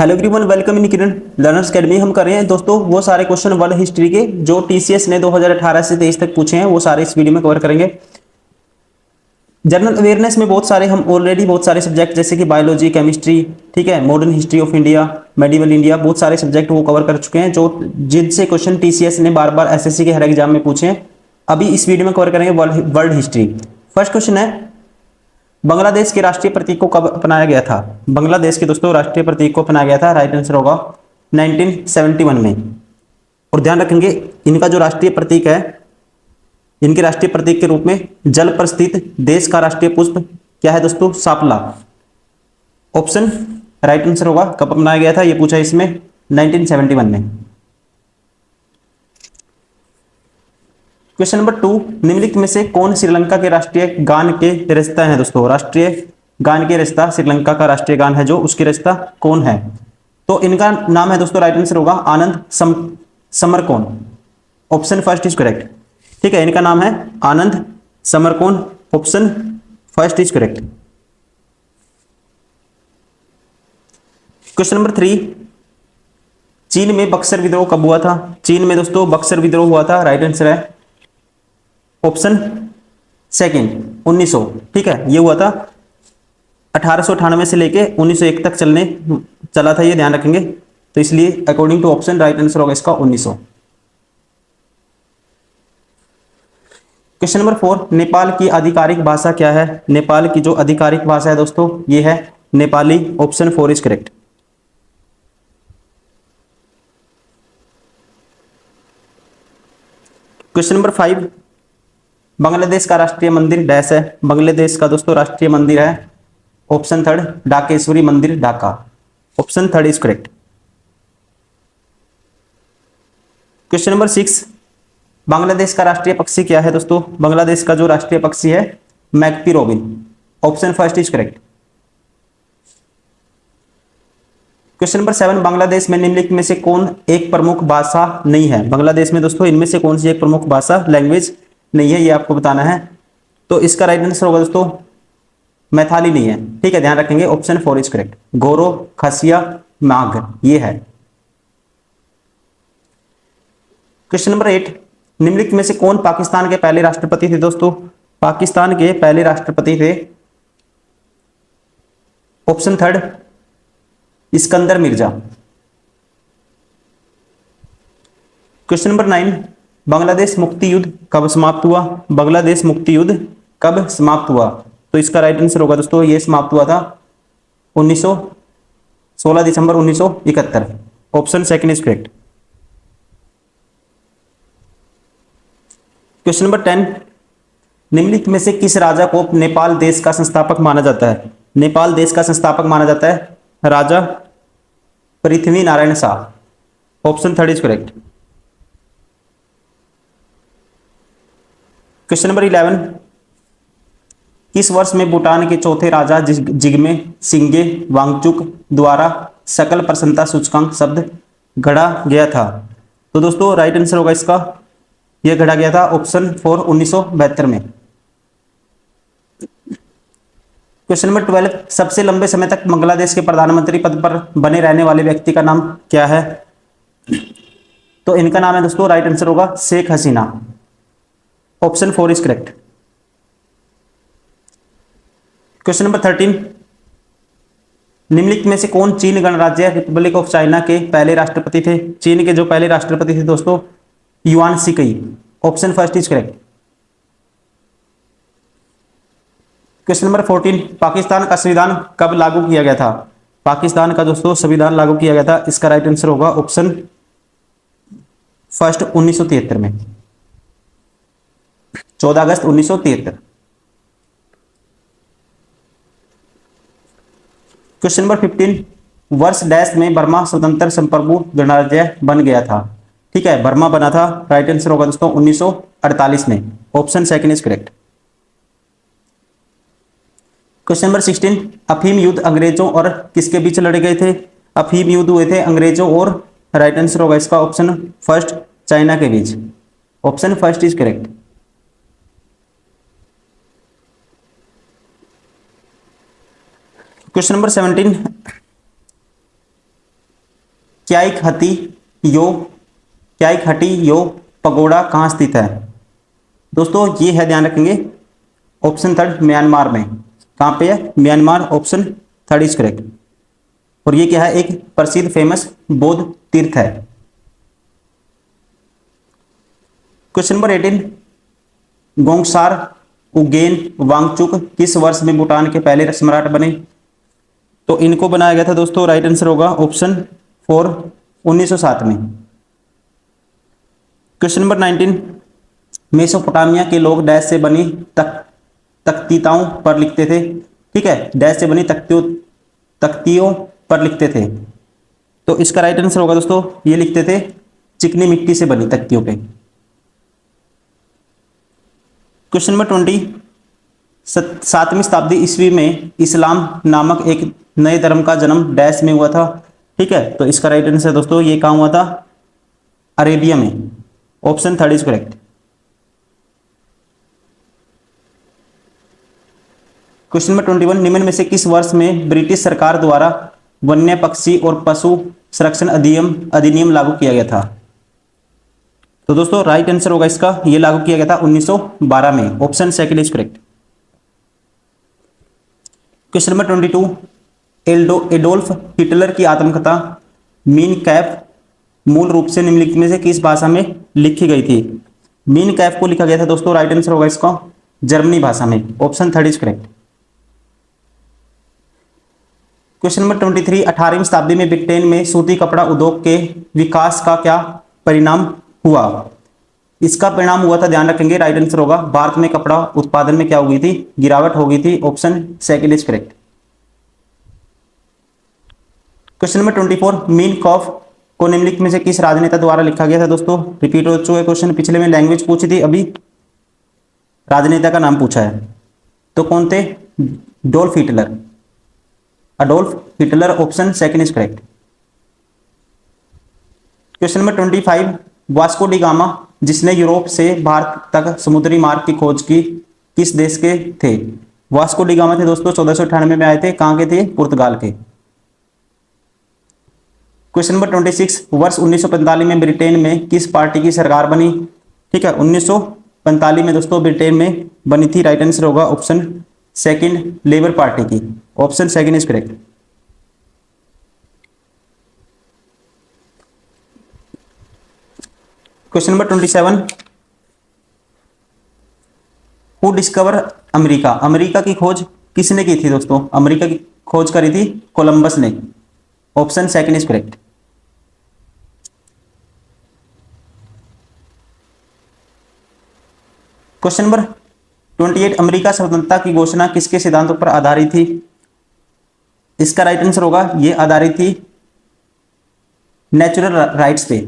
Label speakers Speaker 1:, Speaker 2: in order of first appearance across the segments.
Speaker 1: Hello everyone, welcome in Kiran learners academy. हम कर रहे हैं दोस्तों वो सारे क्वेश्चन वर्ल्ड हिस्ट्री के जो टीसीएस ने 2018 से 23 तक पूछे हैं, वो सारे इस वीडियो में कवर करेंगे। जनरल अवेयरनेस में बहुत सारे हम ऑलरेडी बहुत सारे सब्जेक्ट जैसे कि बायोलॉजी, केमिस्ट्री, ठीक है, modern history of India, medieval India, बहुत सारे सब्जेक्ट वो कवर कर चुके हैं जो जिनसे क्वेश्चन टीसीएस ने बार बार एसएससी के हर एग्जाम में पूछे हैं। अभी इस वीडियो में कवर करेंगे वर्ल्ड हिस्ट्री। फर्स्ट क्वेश्चन है, बांग्लादेश के राष्ट्रीय प्रतीक को कब अपनाया गया था? बांग्लादेश के दोस्तों राष्ट्रीय प्रतीक को अपनाया गया था, राइट आंसर होगा 1971 में। और ध्यान रखेंगे इनका जो राष्ट्रीय प्रतीक है, इनके राष्ट्रीय प्रतीक के रूप में जल पर स्थित देश का राष्ट्रीय पुष्प क्या है दोस्तों? सापला। ऑप्शन राइट आंसर होगा। कब अपनाया गया था ये पूछा इसमें, 1971 में। क्वेश्चन नंबर 2, निम्नलिखित में से कौन श्रीलंका के राष्ट्रीय गान के रचयिता है दोस्तों? राष्ट्रीय गान के रचयिता, श्रीलंका का राष्ट्रीय गान है जो, उसके रचयिता कौन है? तो इनका नाम है दोस्तों, राइट आंसर होगा Anand Samarakoon. Option first is correct. ठीक है, इनका नाम है Anand Samarakoon. Option first is correct. Question number 3, चीन में बक्सर विद्रोह कब हुआ था? चीन में दोस्तों बक्सर विद्रोह हुआ था, राइट आंसर है ऑप्शन सेकंड 1900। ठीक है, ये हुआ था 1898 से लेके 1901 तक चला था, ये ध्यान रखेंगे। तो इसलिए according to option right answer होगा इसका 1900। क्वेश्चन नंबर 4, नेपाल की आधिकारिक भाषा क्या है? नेपाल की जो आधिकारिक भाषा है दोस्तों ये है Nepali. Option 4 is correct. Question number 5, Bangladesh का राष्ट्रीय मंदिर डैश है? बांग्लादेश का दोस्तों राष्ट्रीय मंदिर है ऑप्शन थर्ड ढाकेश्वरी मंदिर, Dhaka. Option third is correct. Question number 6, Bangladesh का राष्ट्रीय पक्षी क्या है दोस्तों? बांग्लादेश का जो राष्ट्रीय पक्षी है magpie robin. Option first is correct. Question number 7, Bangladesh में निम्नलिखित में से कौन एक प्रमुख भाषा नहीं है? बांग्लादेश में दोस्तों इनमें से कौन सी एक प्रमुख भाषा लैंग्वेज नहीं है, ये आपको बताना है। तो इसका राइट आंसर होगा दोस्तों मैथाली नहीं है। ठीक है, ध्यान रखेंगे ऑप्शन 4 इज करेक्ट। गोरो, खसिया, माघ ये है। क्वेश्चन नंबर 8, निम्नलिखित में से कौन पाकिस्तान के पहले राष्ट्रपति थे दोस्तों? पाकिस्तान के पहले राष्ट्रपति थे option third Iskander Mirza. Question number 9, Bangladesh मुक्ति युद्ध कब समाप्त हुआ? बांग्लादेश मुक्ति युद्ध कब समाप्त हुआ? तो इसका राइट आंसर होगा दोस्तों ये समाप्त हुआ था 16 दिसंबर 1971। Option second is correct. Question number 10, निम्नलिखित में से किस राजा को नेपाल देश का संस्थापक माना जाता है? नेपाल देश का संस्थापक माना जाता है Raja Prithvi Narayan Shah. Option third is correct. Question number 11, किस वर्ष में भूटान के चौथे राजा जिग्मे सिंगे वांगचुक द्वारा सकल प्रसन्नता सूचकांक शब्द गढ़ा गया था? तो दोस्तों राइट आंसर होगा इसका, यह गढ़ा गया था ऑप्शन 4 1972 में। क्वेश्चन नंबर 12, सबसे लंबे समय तक बांग्लादेश के प्रधानमंत्री पद पर बने रहने वाले व्यक्ति का नाम क्या है? तो इनका नाम है दोस्तों, राइट आंसर होगा Sheikh Hasina. Option 4 is correct. Question number 13, निम्नलिखित में से कौन चीन गणराज्य रिपब्लिक ऑफ चाइना के पहले राष्ट्रपति थे? चीन के जो पहले राष्ट्रपति थे दोस्तों Yuan Shikai. Option first is correct. Question number 14, Pakistan का संविधान कब लागू किया गया था? पाकिस्तान का दोस्तों संविधान लागू किया गया था, इसका राइट आंसर होगा ऑप्शन फर्स्ट 1973 में, 14 अगस्त 1973। क्वेश्चन नंबर 15, वर्ष डैश में बर्मा स्वतंत्र संप्रभु गणराज्य बन गया था? ठीक है, बर्मा बना था, राइट आंसर होगा दोस्तों 1948 में। Option second is correct. Question number 16, अफीम युद्ध अंग्रेजों और किसके बीच लड़े गए थे? अफीम युद्ध हुए थे अंग्रेजों और, राइट आंसर होगा इसका ऑप्शन फर्स्ट चाइना के बीच। Option first is correct. Question number 17, क्याई खती यो क्याई खटी यो पगोड़ा कहाँ स्थित है? दोस्तों ये है, ध्यान रखेंगे, ऑप्शन थर्ड म्यांमार में। कहाँ पे है? Myanmar, option third is correct. और ये क्या है? एक प्रसिद्ध फेमस बौद्ध तीर्थ है। क्वेश्चन नंबर 18, गोंगसार उगेन वांगचुक किस वर्ष में भूटान के पहले सम्राट बने? तो इनको बनाया गया था दोस्तों, राइट आंसर होगा ऑप्शन 4, 1907 में। क्वेश्चन नंबर 19, मेसोपोटामिया के लोग डैश से बनी तख्तीताओं पर लिखते थे। ठीक है, डैश से बनी तख्तियों पर लिखते थे। तो इसका राइट आंसर होगा दोस्तों, ये लिखते थे चिकनी मिट्टी से बनी तख्तियों पे। क्वेश्चन नंबर 20, 7वीं शताब्दी ईस्वी में इस्लाम नामक एक नए धर्म का जन्म डैश में हुआ था। ठीक है, तो इसका राइट आंसर दोस्तों ये कहाँ हुआ था? अरेबिया में, option third is correct. Question number 21, निम्न में से किस वर्ष में ब्रिटिश सरकार द्वारा वन्य पक्षी और पशु संरक्षण अधिनियम लागू किया गया था? तो दोस्तों राइट आंसर होगा इसका, ये लागू किया गया था 1912 में, option second is correct. Question number 22, Adolf Hitler की आत्मकथा मीन कैफ मूल रूप से निम्नलिखित में से किस भाषा में लिखी गई थी? मीन कैफ को लिखा गया था दोस्तों, राइट आंसर होगा इसका जर्मनी भाषा में, option third is correct. Question number 23, 18वीं शताब्दी में ब्रिटेन में सूती कपड़ा उद्योग के विकास का क्या परिणाम हुआ? इसका परिणाम हुआ था, ध्यान रखेंगे, राइट आंसर होगा भारत में कपड़ा उत्पादन में क्या हो गई थी? गिरावट हो गई थी, option second is correct. Question number 24, Mein Kampf को निम्नलिखित में से किस राजनेता द्वारा लिखा गया था? दोस्तों रिपीट हो चुका है क्वेश्चन, पिछले में लैंग्वेज पूछी थी, अभी राजनेता का नाम पूछा है। तो कौन थे? Dolph Hitler, Adolf Hitler, option second is correct. Question number 25, Vasco D gamma जिसने यूरोप से भारत तक समुद्री मार्ग की खोज की किस देश के थे? वास्को डी गामा थे दोस्तों 1498 में आए थे, कहां के थे? पुर्तगाल के। क्वेश्चन नंबर 26, वर्ष 1945 में ब्रिटेन में किस पार्टी की सरकार बनी? ठीक है, 1945 में दोस्तों ब्रिटेन में बनी थी, राइट आंसर होगा ऑप्शन सेकंड लेबर पार्टी की, option second is correct. Question number 27, who discover America? America की खोज किसने की थी दोस्तों? अमेरिका की खोज करी थी कोलंबस ने, option second is correct. Question number 28, America स्वतंत्रता की घोषणा किसके सिद्धांतों पर आधारित थी? इसका राइट आंसर होगा, ये आधारित थी नेचुरल राइट्स पे,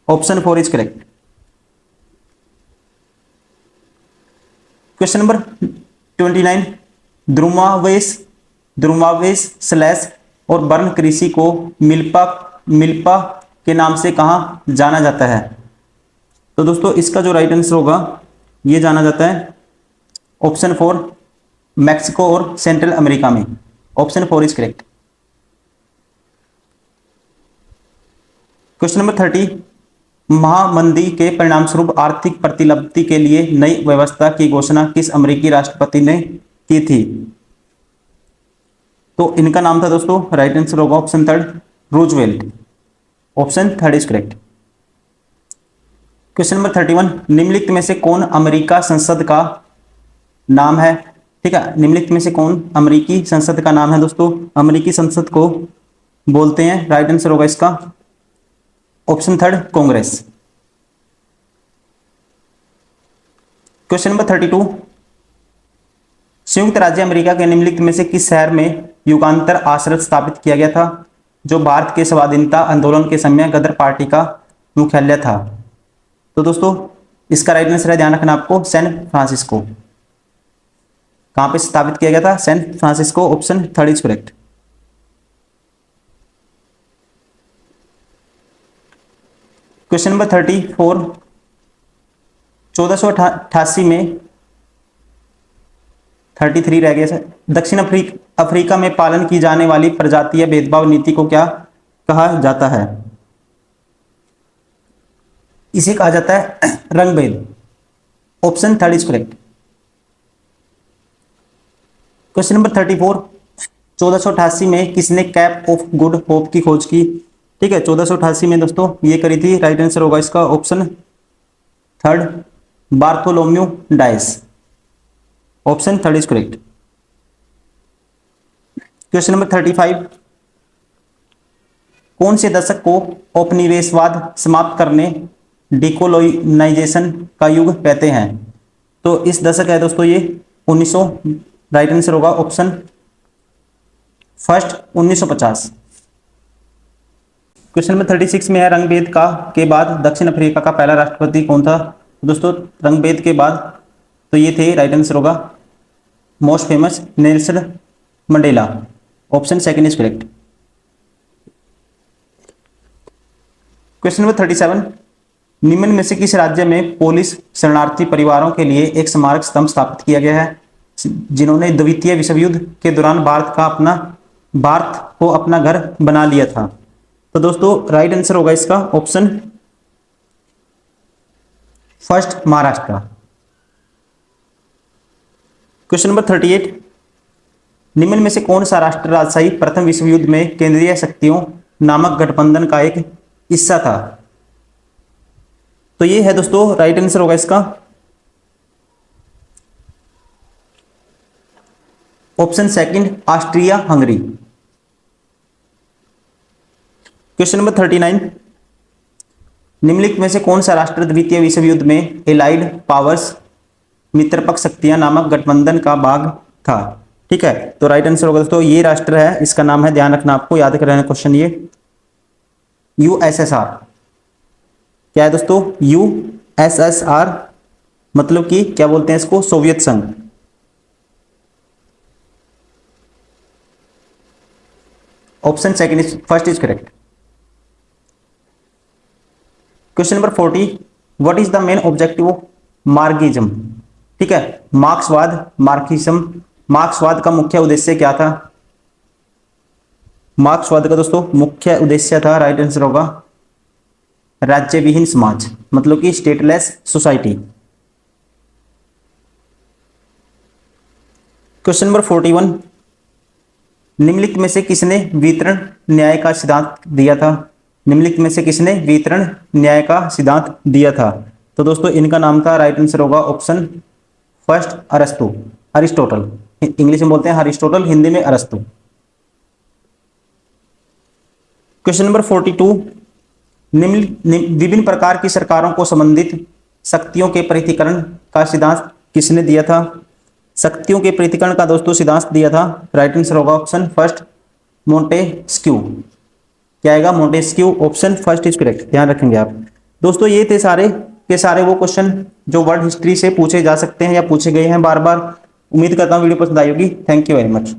Speaker 1: option four is correct. Question number 29, द्रुमावेश स्लैश और बर्न कृषि को मिल्पा के नाम से कहां जाना जाता है? तो दोस्तों इसका जो राइट आंसर होगा ये जाना जाता है ऑप्शन फोर मैक्सिको और सेंट्रल अमेरिका में, option four is correct. Question number 30, महामंदी के परिणाम स्वरूप आर्थिक प्रतिलब्धि के लिए नई व्यवस्था की घोषणा किस अमेरिकी राष्ट्रपति ने की थी? तो इनका नाम था दोस्तों, राइट आंसर होगा option third Roosevelt, option third is correct. Question number 31, निम्नलिखित में से कौन अमेरिका संसद का नाम है? ठीक है, निम्नलिखित में से कौन अमेरिकी संसद का नाम है दोस्तों? अमेरिकी संसद को बोलते हैं, राइट आंसर होगा इसका option third Congress. Question number 32, संयुक्त राज्य अमेरिका के निम्नलिखित में से किस शहर में युगांतर आश्रय स्थापित किया गया था जो भारत के स्वाधीनता आंदोलन के समय गदर पार्टी का मुख्यालय था? तो दोस्तों इसका राइट आंसर है, ध्यान रखना आपको, सैन फ्रांसिस्को। कहां पे स्थापित किया गया था? San Francisco, option third is correct. Question number 34, 1488 में 33 रह गया सर। दक्षिण अफ्रीका में पालन की जाने वाली प्रजातीय भेदभाव नीति को क्या कहा जाता है? इसे कहा जाता है रंगभेद। Option third is correct. Question number 34, 1488 में किसने कैप ऑफ गुड होप की खोज की? ठीक है, 1488 में दोस्तों ये करी थी। राइट आंसर होगा इसका option third, Bartholomew Dias. Option third is correct. Question number 35, कौन से दशक को औपनिवेशवाद समाप्त करने, डिकोलोनाइजेशन का युग कहते हैं? तो इस दशक है दोस्तों ये 1900। राइट आंसर होगा ऑप्शन फर्स्ट 1950। क्वेश्चन नंबर 36 में है, रंगभेद का के बाद दक्षिण अफ्रीका का पहला राष्ट्रपति कौन था? दोस्तों रंगभेद के बाद तो ये थे, राइट आंसर होगा most famous Nelson Mandela. Option second is correct. Question number 37, निम्न में से किस राज्य में पोलिश शरणार्थी परिवारों के लिए एक स्मारक स्तंभ स्थापित किया गया है, जिन्होंने द्वितीय विश्व युद्ध के दौरान भारत को अपना घर बना लिया था? तो दोस्तों राइट आंसर होगा इसका option first, Maharashtra. Question number 38, निम्न में से कौन सा राष्ट्र राजशाही प्रथम विश्व युद्ध में केंद्रीय शक्तियों नामक गठबंधन का एक हिस्सा था? तो ये है दोस्तों, राइट आंसर होगा इसका option second, Austria Hungary. Question number 39, निम्नलिखित में से कौन सा राष्ट्र द्वितीय विश्व युद्ध में एलाइड पावर्स मित्रपक्ष शक्तियां नामक गठबंधन का भाग था? ठीक है, तो राइट आंसर होगा दोस्तों ये राष्ट्र है, इसका नाम है, ध्यान रखना आपको, याद कर रहे हैं क्वेश्चन ये, यूएसएसआर। क्या है दोस्तों? यूएसएसआर मतलब कि क्या बोलते हैं इसको? सोवियत संघ। Option second is first is correct. Question number 40, what is the main objective of Marxism? ठीक है, मार्क्सवाद का मुख्य उद्देश्य क्या था? मार्क्सवाद का दोस्तों मुख्य उद्देश्य था, राइट आंसर होगा राज्य विहीन समाज, मतलब कि स्टेटलेस सोसाइटी। क्वेश्चन नंबर 41, निम्नलिखित में से किसने वितरण न्याय का सिद्धांत दिया था? निम्नलिखित में से किसने वितरण न्याय का सिद्धांत दिया था? तो दोस्तों इनका नाम था, राइट आंसर होगा ऑप्शन फर्स्ट, अरिस्टोटल। इंग्लिश में बोलते हैं अरिस्टोटल, हिंदी में अरस्तु। क्वेश्चन नंबर 42, विभिन्न प्रकार की सरकारों को संबंधित शक्तियों के पृथक्करण का सिद्धांत किसने दिया था? शक्तियों के पृथक्करण का दोस्तों सिद्धांत दिया था, राइट आंसर होगा ऑप्शन फर्स्ट, मोंटेस्क्यू। क्या आएगा? Montesquieu. Option first is correct, ध्यान रखेंगे आप। दोस्तों ये थे सारे के सारे वो क्वेश्चन जो वर्ल्ड हिस्ट्री से पूछे जा सकते हैं या पूछे गए हैं बार बार। उम्मीद करता हूँ वीडियो पसंद आई होगी। Thank you very much.